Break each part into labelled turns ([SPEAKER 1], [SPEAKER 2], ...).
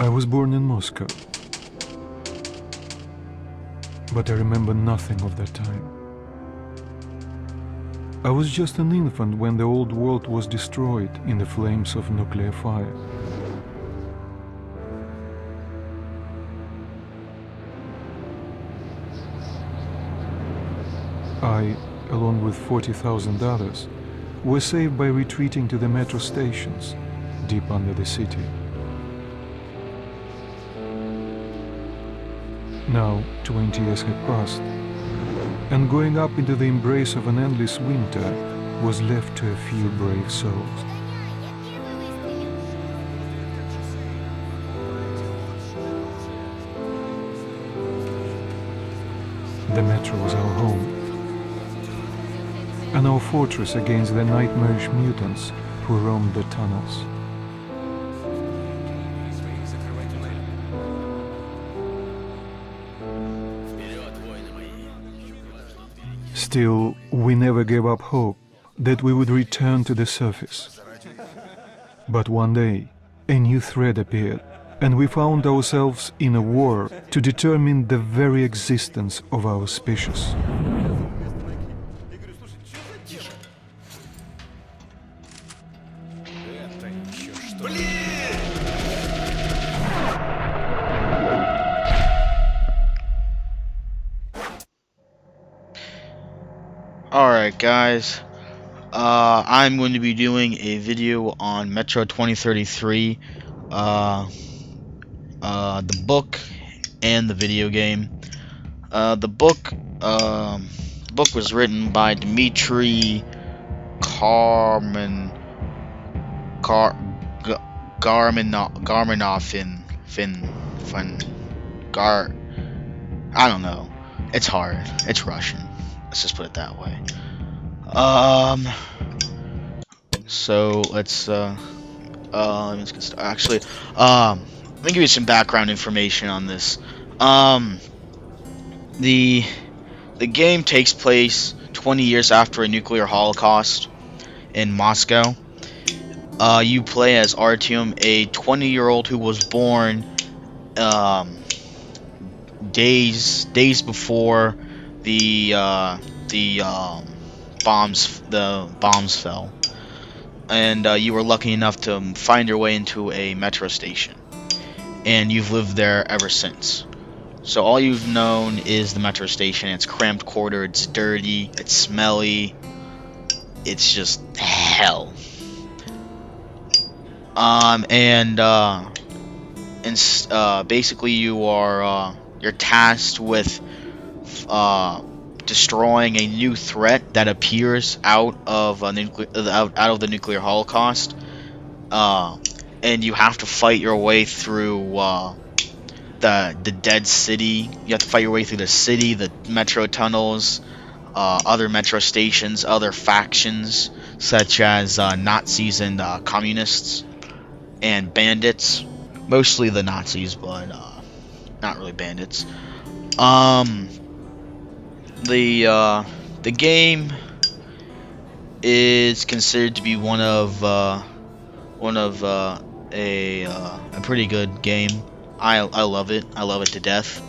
[SPEAKER 1] I was born in Moscow, but I remember nothing of that time. I was just an infant when the old world was destroyed in the flames of nuclear fire. I, along with 40,000 others, were saved by retreating to the metro stations deep under the city. Now 20 years had passed, and going up into the embrace of an endless winter was left to a few brave souls. The metro was our home, and our fortress against the nightmarish mutants who roamed the tunnels. Still, we never gave up hope that we would return to the surface. But one day, a new threat appeared, and we found ourselves in a war to determine the very existence of our species.
[SPEAKER 2] Alright guys, I'm going to be doing a video on Metro 2033, the book and the video game. The book was written by Dmitry I don't know. It's hard. It's Russian. Let's just put it that way. So let's get started. Actually, let me give you some background information on this. The game takes place 20 years after a nuclear holocaust in Moscow. You play as Artyom, a 20-year-old who was born days before the bombs fell, and you were lucky enough to find your way into a metro station, and you've lived there ever since. So all you've known is the metro station. It's cramped quarter, it's dirty, it's smelly, it's just hell. Basically you're tasked with destroying a new threat that appears out of the nuclear holocaust, and you have to fight your way through the dead city. You have to fight your way through the city, the metro tunnels, other metro stations, other factions such as Nazis and communists and bandits, mostly the Nazis, but not really bandits. The game is considered to be one of a pretty good game. I love it. I love it to death.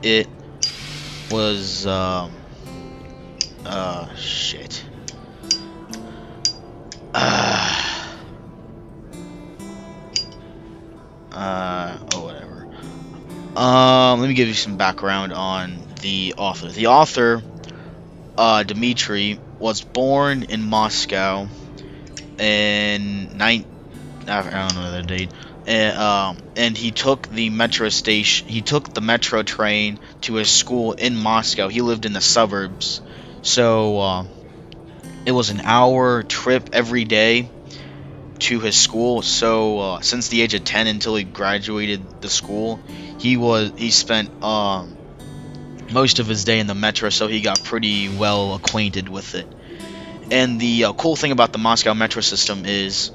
[SPEAKER 2] It was shit. Oh, whatever. Let me give you some background on the author. The author, Dmitry, was born in Moscow in I don't know the date, and he took the metro train to his school in Moscow. He lived in the suburbs, so it was an hour trip every day to his school. So since the age of 10 until he graduated the school, he spent most of his day in the metro, so he got pretty well acquainted with it. And the cool thing about the Moscow metro system is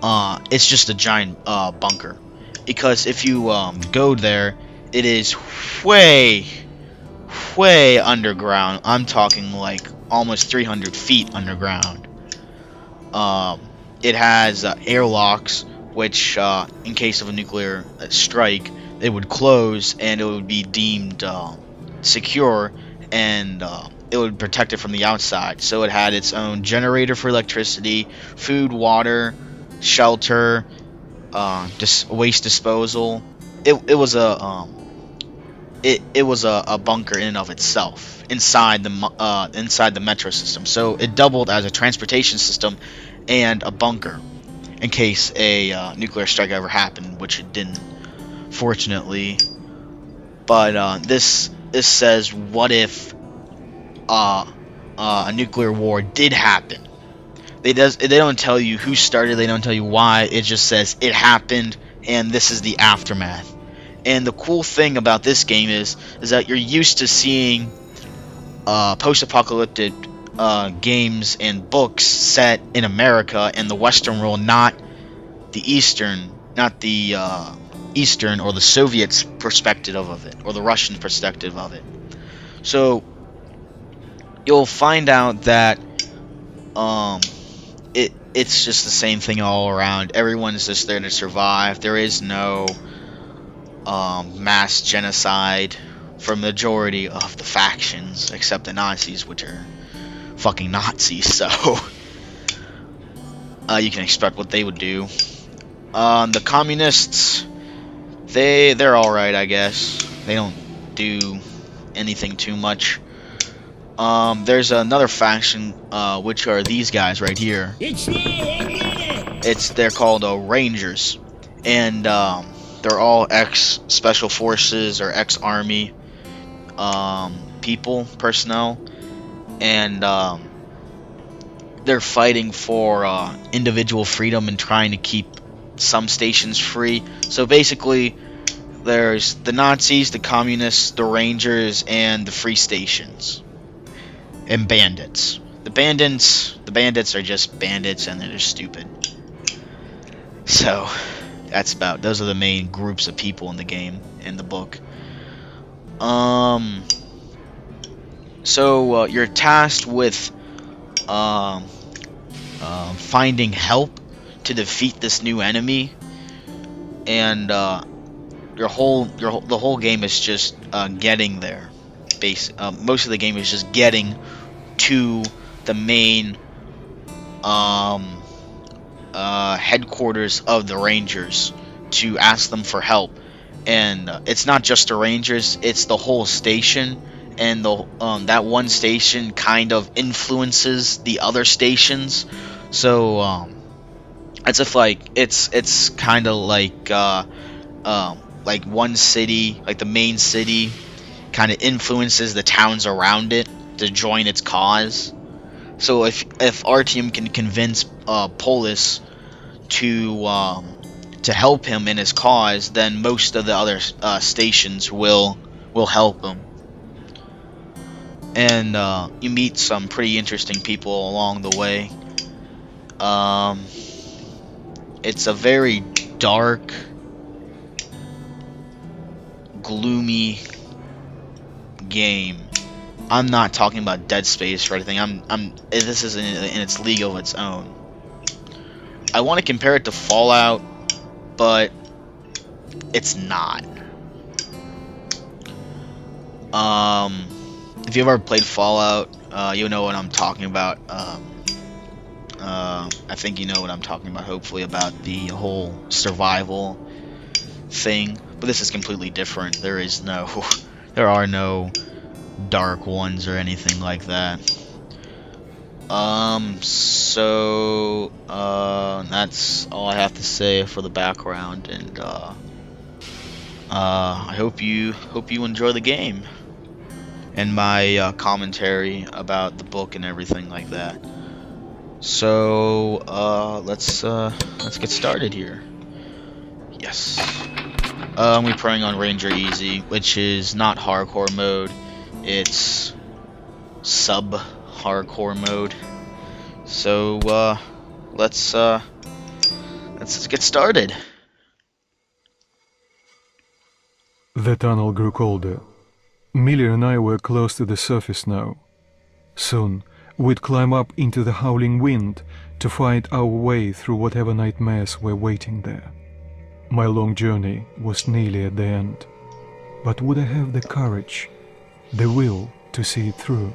[SPEAKER 2] it's just a giant bunker, because if you go there, it is way underground. I'm talking like almost 300 feet underground. It has airlocks which, in case of a nuclear strike, it would close and it would be deemed secure, and it would protect it from the outside. So it had its own generator for electricity, food, water, shelter, waste disposal. It was a bunker in and of itself inside the metro system. So it doubled as a transportation system and a bunker in case a nuclear strike ever happened, which it didn't, fortunately. But this says, what if a nuclear war did happen? They don't tell you who started. They don't tell you why. It just says it happened, and this is the aftermath. And the cool thing about this game is that you're used to seeing post-apocalyptic games and books set in America and the Western world, not the Eastern or the Soviets' perspective of it, or the Russian perspective of it. So you'll find out that it's just the same thing all around. Everyone's just there to survive. There is no mass genocide for majority of the factions, except the Nazis, which are fucking Nazis. So you can expect what they would do. The communists, they're all right, I guess. They don't do anything too much. There's another faction, which are these guys right here. They're called Rangers, and they're all ex-special forces or ex-army personnel, and they're fighting for individual freedom and trying to keep some stations free. So basically, there's the Nazis, the communists, the Rangers, and the free stations. And bandits. The bandits are just bandits, and they're just stupid. So those are the main groups of people in the game, in the book. So you're tasked with finding help to defeat this new enemy, and the whole game is just getting there. Most of the game is just getting to the main headquarters of the Rangers to ask them for help. And it's not just the Rangers, it's the whole station, and that one station kind of influences the other stations. So it's kind of like one city, like the main city, kind of influences the towns around it to join its cause. So if Artyom can convince Polis to help him in his cause, then most of the other stations will help him. And you meet some pretty interesting people along the way. It's a very dark, gloomy game. I'm not talking about Dead Space or anything. This is in its league of its own. I want to compare it to Fallout, but it's not. If you've ever played Fallout, you know what I'm talking about. I think you know what I'm talking about, hopefully, about the whole survival thing. But this is completely different. There are no dark ones or anything like that. So that's all I have to say for the background, and I hope you enjoy the game and my commentary about the book and everything like that. So let's get started here. Yes. We're playing on Ranger Easy, which is not hardcore mode. It's sub-hardcore mode. So let's get started.
[SPEAKER 1] The tunnel grew colder. Miller and I were close to the surface now. Soon, we'd climb up into the howling wind to fight our way through whatever nightmares were waiting there. My long journey was nearly at the end, but would I have the courage, the will to see it through?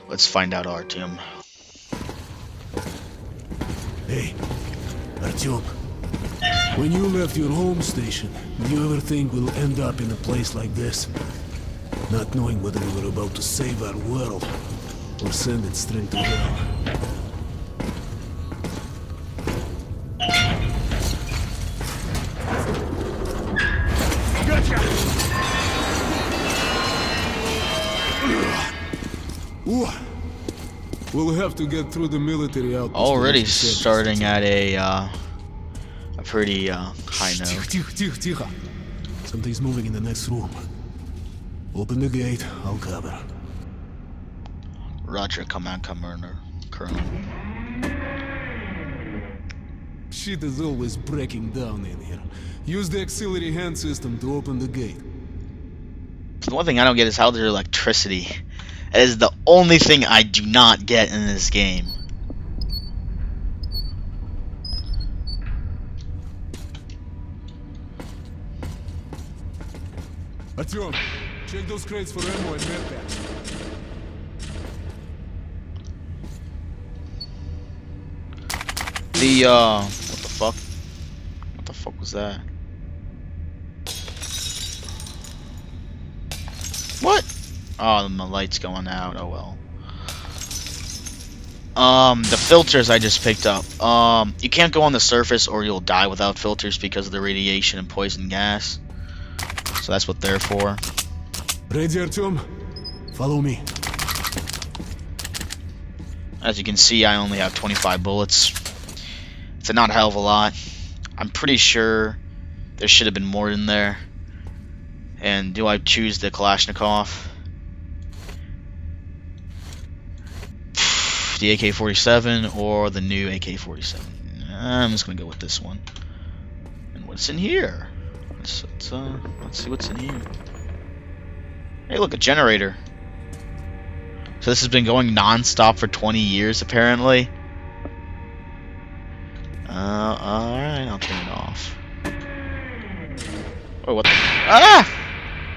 [SPEAKER 2] Let's find out, Artyom.
[SPEAKER 3] Hey, Artyom. When you left your home station, did you ever think we'll end up in a place like this? Not knowing whether we were about to save our world or send it straight to hell. Gotcha! We'll have to get through the military outpost.
[SPEAKER 2] Already starting at a pretty high note.
[SPEAKER 3] Тихо. Something's moving in the next room. Open the gate, I'll cover.
[SPEAKER 2] Roger, Command Colonel.
[SPEAKER 3] Shit is always breaking down in here. Use the auxiliary hand system to open the gate.
[SPEAKER 2] The one thing I don't get is how there's electricity. That is the only thing I do not get in this game.
[SPEAKER 3] Artyom, check those crates for ammo and medpacks.
[SPEAKER 2] What the fuck? What the fuck was that? What? Oh, my light's going out. Oh well. The filters I just picked up. You can't go on the surface or you'll die without filters because of the radiation and poison gas. So that's what they're for.
[SPEAKER 3] Ready, Artyom? Follow me.
[SPEAKER 2] As you can see, I only have 25 bullets. It's not a hell of a lot. I'm pretty sure there should have been more in there. And do I choose the Kalashnikov? The AK-47 or the new AK-47? I'm just gonna go with this one. And what's in here? Let's see what's in here. Hey, look, a generator. So this has been going non-stop for 20 years, apparently. Alright, I'll turn it off. Oh, what the... Ah!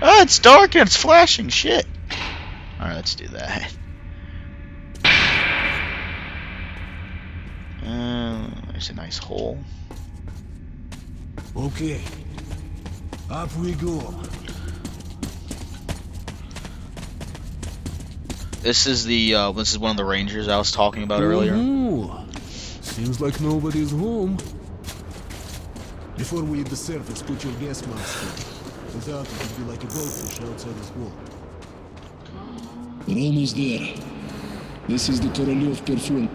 [SPEAKER 2] Ah, it's dark and it's flashing, shit! Alright, let's do that. There's a nice hole.
[SPEAKER 3] Okay. Up we go.
[SPEAKER 2] This is one of the rangers I was talking about earlier.
[SPEAKER 3] Ooh. Seems like nobody's home. Before we hit the surface, put your gas mask on. Without it, you'd be like a goldfish outside this wall.
[SPEAKER 4] We're almost there. This is the Korolev performance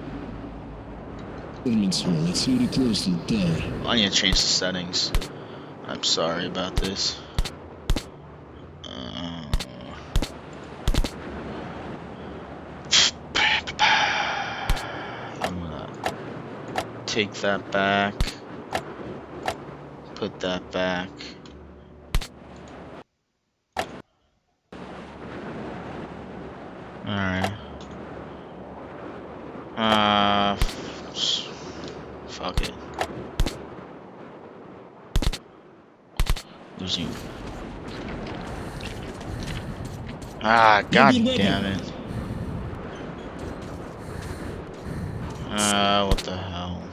[SPEAKER 4] hall. It's really close to the tower.
[SPEAKER 2] I need to change the settings. I'm sorry about this. I'm gonna take that back. Put that back. Alright. Fuck it. Resume. Ah, god damn it. What the hell?